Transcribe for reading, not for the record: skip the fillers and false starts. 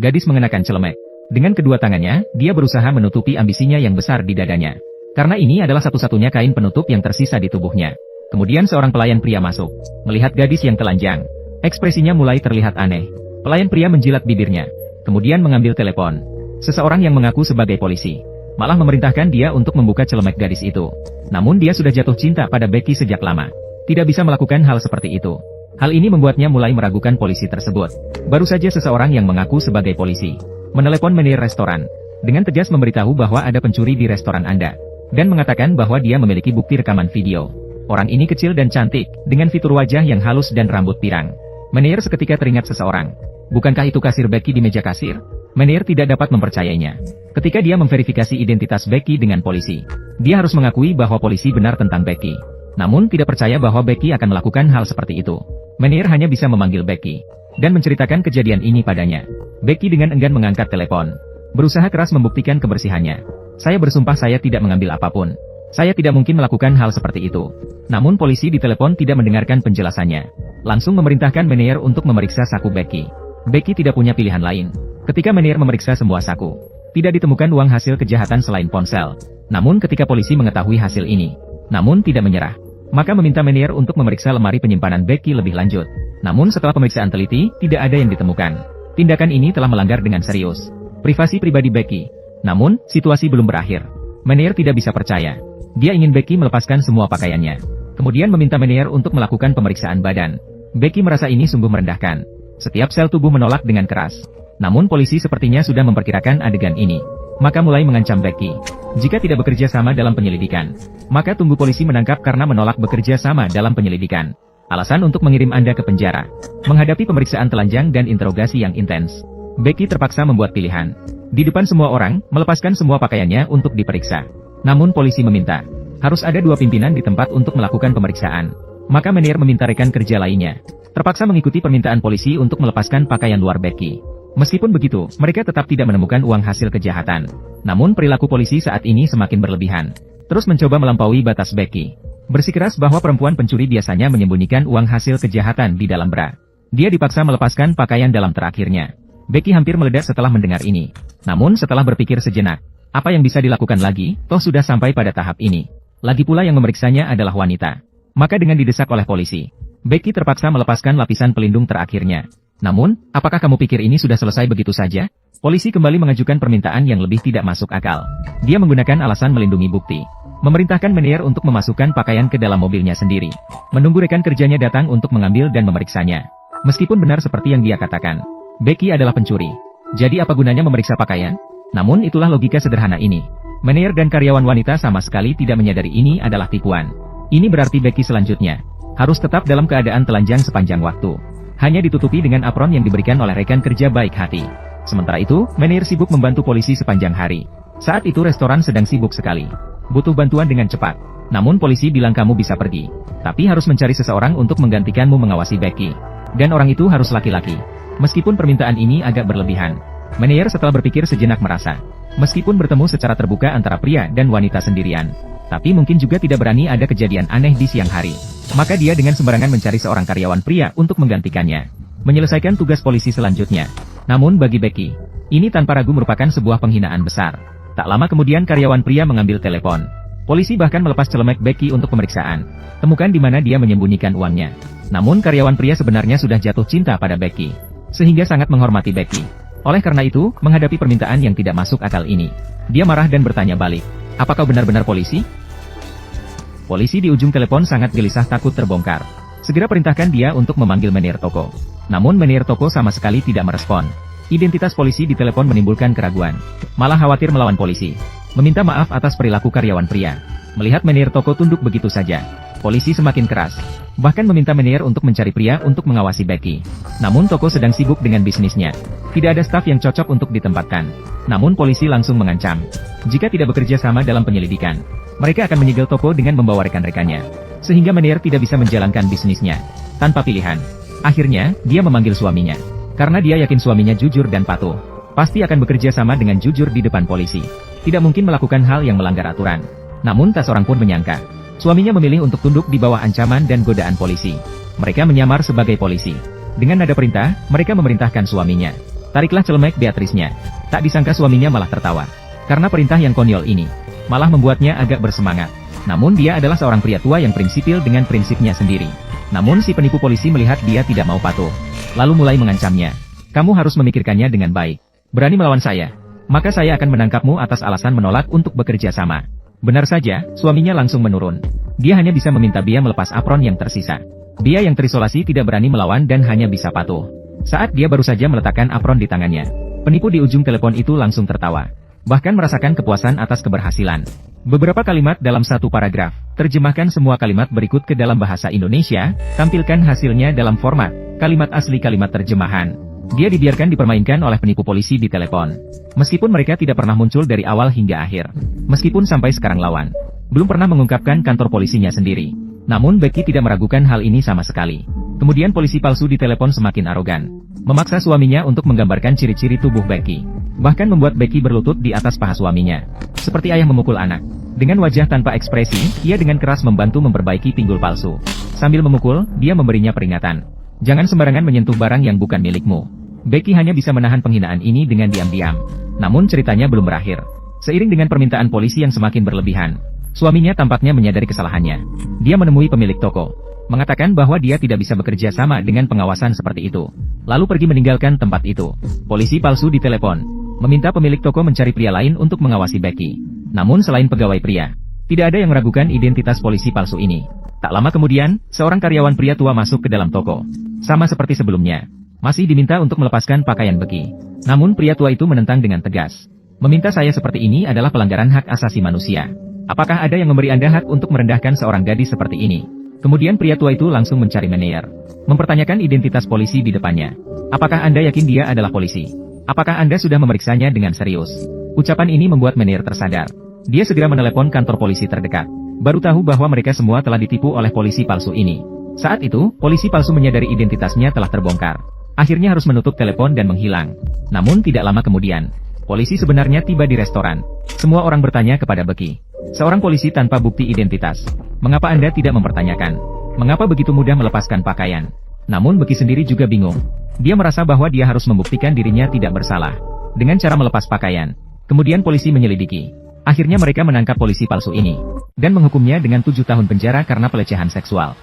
Gadis mengenakan celemek. Dengan kedua tangannya, dia berusaha menutupi ambisinya yang besar di dadanya. Karena ini adalah satu-satunya kain penutup yang tersisa di tubuhnya. Kemudian seorang pelayan pria masuk. Melihat gadis yang telanjang, ekspresinya mulai terlihat aneh. Pelayan pria menjilat bibirnya. Kemudian mengambil telepon. Seseorang yang mengaku sebagai polisi malah memerintahkan dia untuk membuka celemek gadis itu. Namun dia sudah jatuh cinta pada Becky sejak lama. Tidak bisa melakukan hal seperti itu. Hal ini membuatnya mulai meragukan polisi tersebut. Baru saja seseorang yang mengaku sebagai polisi menelepon manajer restoran. Dengan tegas memberitahu bahwa ada pencuri di restoran Anda. Dan mengatakan bahwa dia memiliki bukti rekaman video. Orang ini kecil dan cantik, dengan fitur wajah yang halus dan rambut pirang. Manajer seketika teringat seseorang. Bukankah itu kasir Becky di meja kasir? Manajer tidak dapat mempercayainya. Ketika dia memverifikasi identitas Becky dengan polisi, dia harus mengakui bahwa polisi benar tentang Becky. Namun tidak percaya bahwa Becky akan melakukan hal seperti itu. Manajer hanya bisa memanggil Becky dan menceritakan kejadian ini padanya. Becky dengan enggan mengangkat telepon, berusaha keras membuktikan kebersihannya. Saya bersumpah saya tidak mengambil apapun. Saya tidak mungkin melakukan hal seperti itu. Namun polisi di telepon tidak mendengarkan penjelasannya. Langsung memerintahkan manajer untuk memeriksa saku Becky. Becky tidak punya pilihan lain. Ketika manajer memeriksa semua saku, tidak ditemukan uang hasil kejahatan selain ponsel. Namun ketika polisi mengetahui hasil ini, namun tidak menyerah, maka meminta manajer untuk memeriksa lemari penyimpanan Becky lebih lanjut. Namun setelah pemeriksaan teliti, tidak ada yang ditemukan. Tindakan ini telah melanggar dengan serius privasi pribadi Becky. Namun, situasi belum berakhir. Manajer tidak bisa percaya. Dia ingin Becky melepaskan semua pakaiannya. Kemudian meminta manajer untuk melakukan pemeriksaan badan. Becky merasa ini sungguh merendahkan. Setiap sel tubuh menolak dengan keras. Namun polisi sepertinya sudah memperkirakan adegan ini. Maka mulai mengancam Becky. Jika tidak bekerja sama dalam penyelidikan, maka tunggu polisi menangkap karena menolak bekerja sama dalam penyelidikan. Alasan untuk mengirim Anda ke penjara. Menghadapi pemeriksaan telanjang dan interogasi yang intens, Becky terpaksa membuat pilihan. Di depan semua orang, melepaskan semua pakaiannya untuk diperiksa. Namun polisi meminta, harus ada 2 pimpinan di tempat untuk melakukan pemeriksaan. Maka manajer meminta rekan kerja lainnya terpaksa mengikuti permintaan polisi untuk melepaskan pakaian luar Becky. Meskipun begitu, mereka tetap tidak menemukan uang hasil kejahatan. Namun perilaku polisi saat ini semakin berlebihan. Terus mencoba melampaui batas Becky. Bersikeras bahwa perempuan pencuri biasanya menyembunyikan uang hasil kejahatan di dalam bra. Dia dipaksa melepaskan pakaian dalam terakhirnya. Becky hampir meledak setelah mendengar ini. Namun setelah berpikir sejenak, apa yang bisa dilakukan lagi, toh sudah sampai pada tahap ini. Lagi pula yang memeriksanya adalah wanita. Maka dengan didesak oleh polisi, Becky terpaksa melepaskan lapisan pelindung terakhirnya. Namun, apakah kamu pikir ini sudah selesai begitu saja? Polisi kembali mengajukan permintaan yang lebih tidak masuk akal. Dia menggunakan alasan melindungi bukti. Memerintahkan manajer untuk memasukkan pakaian ke dalam mobilnya sendiri. Menunggu rekan kerjanya datang untuk mengambil dan memeriksanya. Meskipun benar seperti yang dia katakan, Becky adalah pencuri. Jadi apa gunanya memeriksa pakaian? Namun itulah logika sederhana ini. Manajer dan karyawan wanita sama sekali tidak menyadari ini adalah tipuan. Ini berarti Becky selanjutnya harus tetap dalam keadaan telanjang sepanjang waktu. Hanya ditutupi dengan apron yang diberikan oleh rekan kerja baik hati. Sementara itu, manajer sibuk membantu polisi sepanjang hari. Saat itu restoran sedang sibuk sekali. Butuh bantuan dengan cepat. Namun polisi bilang kamu bisa pergi. Tapi harus mencari seseorang untuk menggantikanmu mengawasi Becky. Dan orang itu harus laki-laki. Meskipun permintaan ini agak berlebihan. Manajer setelah berpikir sejenak merasa, meskipun bertemu secara terbuka antara pria dan wanita sendirian, tapi mungkin juga tidak berani ada kejadian aneh di siang hari. Maka dia dengan sembarangan mencari seorang karyawan pria untuk menggantikannya. Menyelesaikan tugas polisi selanjutnya. Namun bagi Becky, ini tanpa ragu merupakan sebuah penghinaan besar. Tak lama kemudian karyawan pria mengambil telepon. Polisi bahkan melepas celemek Becky untuk pemeriksaan. Temukan di mana dia menyembunyikan uangnya. Namun karyawan pria sebenarnya sudah jatuh cinta pada Becky, sehingga sangat menghormati Becky. Oleh karena itu, menghadapi permintaan yang tidak masuk akal ini, dia marah dan bertanya balik, "Apa kau benar-benar polisi?" Polisi di ujung telepon sangat gelisah takut terbongkar. Segera perintahkan dia untuk memanggil manajer toko. Namun manajer toko sama sekali tidak merespon. Identitas polisi di telepon menimbulkan keraguan. Malah khawatir melawan polisi. Meminta maaf atas perilaku karyawan pria. Melihat manajer toko tunduk begitu saja, polisi semakin keras. Bahkan meminta manajer untuk mencari pria untuk mengawasi Becky. Namun toko sedang sibuk dengan bisnisnya. Tidak ada staf yang cocok untuk ditempatkan. Namun polisi langsung mengancam, jika tidak bekerja sama dalam penyelidikan, mereka akan menyegel toko dengan membawa rekan-rekannya. Sehingga manajer tidak bisa menjalankan bisnisnya tanpa pilihan. Akhirnya, dia memanggil suaminya. Karena dia yakin suaminya jujur dan patuh, pasti akan bekerja sama dengan jujur di depan polisi. Tidak mungkin melakukan hal yang melanggar aturan. Namun tak seorang pun menyangka, suaminya memilih untuk tunduk di bawah ancaman dan godaan polisi. Mereka menyamar sebagai polisi. Dengan nada perintah, mereka memerintahkan suaminya Tariklah celemek Beatrice-nya. Tak disangka suaminya malah tertawa. Karena perintah yang konyol ini, malah membuatnya agak bersemangat. Namun dia adalah seorang pria tua yang prinsipil dengan prinsipnya sendiri. Namun si penipu polisi melihat dia tidak mau patuh. Lalu mulai mengancamnya. Kamu harus memikirkannya dengan baik. Berani melawan saya, maka saya akan menangkapmu atas alasan menolak untuk bekerja sama. Benar saja, suaminya langsung menurun. Dia hanya bisa meminta Bia melepas apron yang tersisa. Bia yang terisolasi tidak berani melawan dan hanya bisa patuh. Saat dia baru saja meletakkan apron di tangannya, penipu di ujung telepon itu langsung tertawa. Bahkan merasakan kepuasan atas keberhasilan. Beberapa kalimat dalam satu paragraf. Terjemahkan semua kalimat berikut ke dalam bahasa Indonesia, tampilkan hasilnya dalam format kalimat asli kalimat terjemahan. Dia dibiarkan dipermainkan oleh penipu polisi di telepon. Meskipun mereka tidak pernah muncul dari awal hingga akhir. Meskipun sampai sekarang lawan belum pernah mengungkapkan kantor polisinya sendiri. Namun Becky tidak meragukan hal ini sama sekali. Kemudian polisi palsu di telepon semakin arogan. Memaksa suaminya untuk menggambarkan ciri-ciri tubuh Becky. Bahkan membuat Becky berlutut di atas paha suaminya. Seperti ayah memukul anak. Dengan wajah tanpa ekspresi, ia dengan keras membantu memperbaiki pinggul palsu. Sambil memukul, dia memberinya peringatan. Jangan sembarangan menyentuh barang yang bukan milikmu. Becky hanya bisa menahan penghinaan ini dengan diam-diam. Namun ceritanya belum berakhir. Seiring dengan permintaan polisi yang semakin berlebihan, suaminya tampaknya menyadari kesalahannya. Dia menemui pemilik toko, mengatakan bahwa dia tidak bisa bekerja sama dengan pengawasan seperti itu. Lalu pergi meninggalkan tempat itu. Polisi palsu di telepon meminta pemilik toko mencari pria lain untuk mengawasi Becky. Namun selain pegawai pria, tidak ada yang meragukan identitas polisi palsu ini. Tak lama kemudian, seorang karyawan pria tua masuk ke dalam toko. Sama seperti sebelumnya, masih diminta untuk melepaskan pakaian Becky. Namun pria tua itu menentang dengan tegas. Meminta saya seperti ini adalah pelanggaran hak asasi manusia. Apakah ada yang memberi Anda hak untuk merendahkan seorang gadis seperti ini? Kemudian pria tua itu langsung mencari manajer. Mempertanyakan identitas polisi di depannya. Apakah Anda yakin dia adalah polisi? Apakah Anda sudah memeriksanya dengan serius? Ucapan ini membuat manajer tersadar. Dia segera menelepon kantor polisi terdekat. Baru tahu bahwa mereka semua telah ditipu oleh polisi palsu ini. Saat itu, polisi palsu menyadari identitasnya telah terbongkar. Akhirnya harus menutup telepon dan menghilang. Namun tidak lama kemudian, polisi sebenarnya tiba di restoran. Semua orang bertanya kepada Becky, seorang polisi tanpa bukti identitas. Mengapa Anda tidak mempertanyakan? Mengapa begitu mudah melepaskan pakaian? Namun Becky sendiri juga bingung. Dia merasa bahwa dia harus membuktikan dirinya tidak bersalah dengan cara melepas pakaian. Kemudian polisi menyelidiki. Akhirnya mereka menangkap polisi palsu ini dan menghukumnya dengan 7 tahun penjara karena pelecehan seksual.